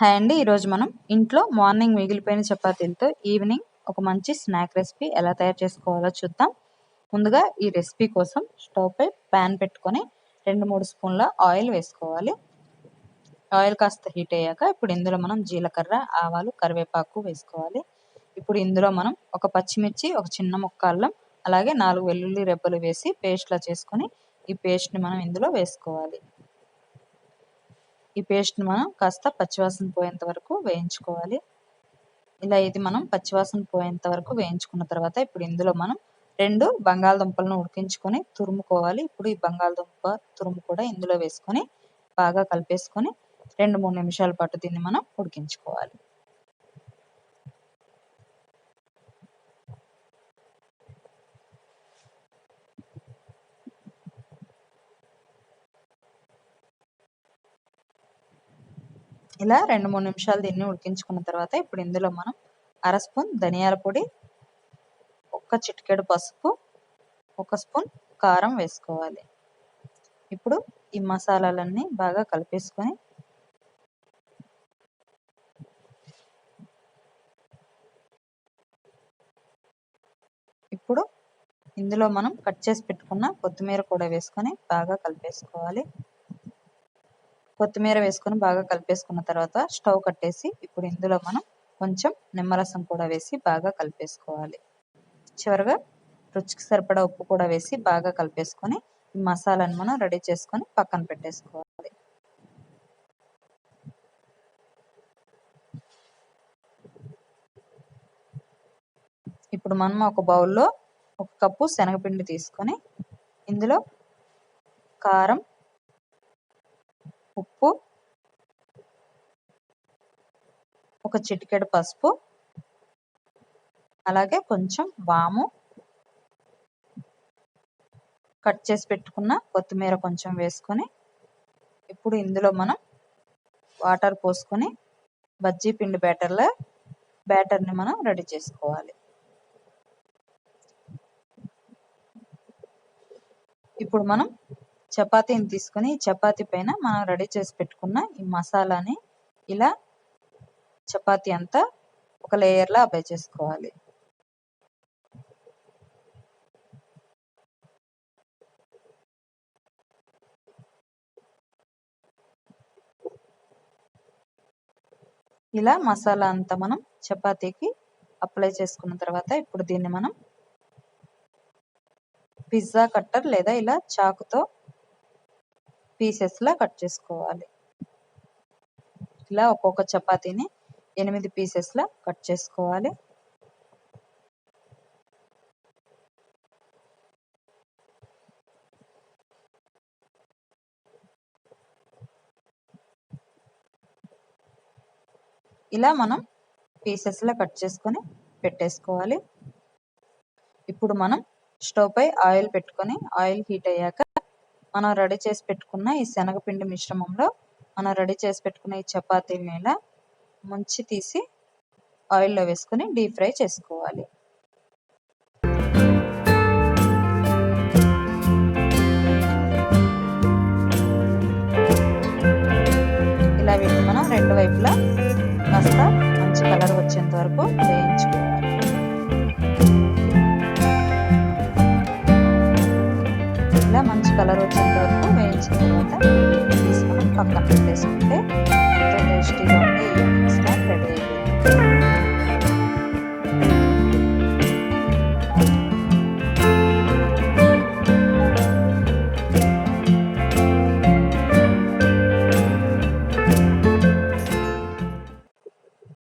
Hi అండి. ఈరోజు మనం ఇంట్లో మార్నింగ్ మిగిలిపోయిన చపాతీలతో ఈవినింగ్ ఒక మంచి స్నాక్ రెసిపీ ఎలా తయారు చేసుకోవాలో చూద్దాం. ముందుగా ఈ రెసిపీ కోసం స్టవ్ పై ప్యాన్ పెట్టుకొని 2-3 స్పూన్ల ఆయిల్ వేసుకోవాలి. ఆయిల్ కాస్త హీట్ అయ్యాక ఇప్పుడు ఇందులో మనం జీలకర్ర, ఆవాలు, కరివేపాకు వేసుకోవాలి. ఇప్పుడు ఇందులో మనం ఒక పచ్చిమిర్చి, ఒక చిన్న ముక్క అల్లం, అలాగే 4 వెల్లుల్లి రెబ్బలు వేసి పేస్ట్లా చేసుకొని ఈ పేస్ట్ని మనం ఇందులో వేసుకోవాలి. ఈ పేస్ట్ని మనం కాస్త పచ్చివాసన పోయేంత వరకు వేయించుకోవాలి. ఇలా ఇది మనం పచ్చివాసన పోయేంత వరకు వేయించుకున్న తర్వాత ఇప్పుడు ఇందులో మనం 2 బంగాళదుంపలను ఉడికించుకొని తురుముకోవాలి. ఇప్పుడు ఈ బంగాళదుంప తురుము కూడా ఇందులో వేసుకొని బాగా కలిపేసుకొని 2-3 నిమిషాల పాటు దీన్ని మనం ఉడికించుకోవాలి. ఇలా 2-3 నిమిషాలు దీన్ని ఉడికించుకున్న తర్వాత ఇప్పుడు ఇందులో మనం 1/2 స్పూన్ ధనియాల పొడి, ఒక చిటికెడు పసుపు, 1 స్పూన్ కారం వేసుకోవాలి. ఇప్పుడు ఈ మసాలాలన్నీ బాగా కలిపేసుకొని ఇప్పుడు ఇందులో మనం కట్ చేసి పెట్టుకున్న కొత్తిమీర కూడా వేసుకొని బాగా కలిపేసుకోవాలి. కొత్తిమీర వేసుకొని బాగా కలిపేసుకున్న తర్వాత స్టవ్ కట్టేసి ఇప్పుడు ఇందులో మనం కొంచెం నిమ్మరసం కూడా వేసి బాగా కలిపేసుకోవాలి. చివరగా రుచికి సరిపడా ఉప్పు కూడా వేసి బాగా కలిపేసుకొని ఈ మసాలాను మనం రెడీ చేసుకొని పక్కన పెట్టేసుకోవాలి. ఇప్పుడు మనం ఒక బౌల్లో 1 కప్పు శనగపిండి తీసుకొని ఇందులో కారం, ఉప్పు, ఒక చిటికెడు పసుపు, అలాగే కొంచెం వాము, కట్ చేసి పెట్టుకున్న కొత్తిమీర కొంచెం వేసుకొని ఇప్పుడు ఇందులో మనం వాటర్ పోసుకొని బజ్జీ పిండి బ్యాటర్ని మనం రెడీ చేసుకోవాలి. ఇప్పుడు మనం చపాతీని తీసుకొని చపాతీ పైన మనం రెడీ చేసి పెట్టుకున్న ఈ మసాలాని ఇలా చపాతీ అంతా ఒక లేయర్లా అప్లై చేసుకోవాలి. ఇలా మసాలా అంతా మనం చపాతీకి అప్లై చేసుకున్న తర్వాత ఇప్పుడు దీన్ని మనం పిజ్జా కట్టర్ లేదా ఇలా చాకుతో పీసెస్లా కట్ చేసుకోవాలి. ఇలా ఒక్కొక్క చపాతీని 8 పీసెస్లా కట్ చేసుకోవాలి. ఇలా మనం పీసెస్లా కట్ చేసుకొని పెట్టేసుకోవాలి. ఇప్పుడు మనం స్టవ్ పై ఆయిల్ పెట్టుకొని ఆయిల్ హీట్ అయ్యాక మనం రెడీ చేసి పెట్టుకున్న ఈ శనగపిండి మిశ్రమంలో మనం రెడీ చేసి పెట్టుకున్న ఈ చపాతీని ఇలా ముంచి తీసి ఆయిల్లో వేసుకొని డీప్ ఫ్రై చేసుకోవాలి. ఇలా వీటిని మనం 2 వైపులా కాస్త మంచి కలర్ వచ్చేంత వరకు వేయించుకోవాలి. ఇలా మంచి కలర్ వచ్చేంత వరకు వేయించిన తర్వాత తీసి మనం పక్కన పెట్టేసుకుంటే